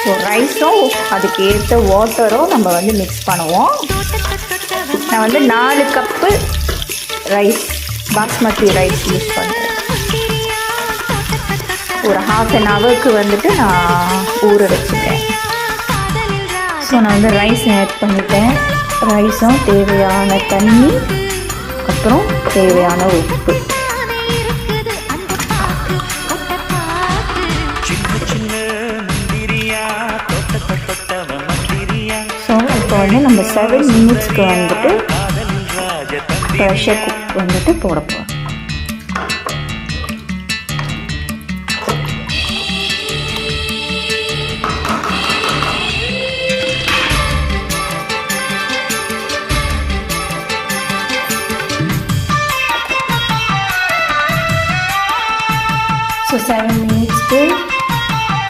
So ரைஸும் அதுக்கு ஏற்ற வாட்டரும் நம்ம வந்து மிக்ஸ் பண்ணுவோம். நான் வந்து 4 cup rice, basmati rice use பண்ணுறேன். ஒரு ½ an hourக்கு வந்துட்டு நான் ஊற வச்சுட்டேன். ஸோ நான் வந்து ரைஸ் ஆட் பண்ணிட்டேன். ரைஸும் தேவையான தண்ணி, அப்புறம் தேவையான உப்பு. ஸோ இப்போ வந்து நம்ம 7 minutesக்கு வந்துட்டு ப்ரெஷர் குக் வந்துட்டு போட போகிறோம்.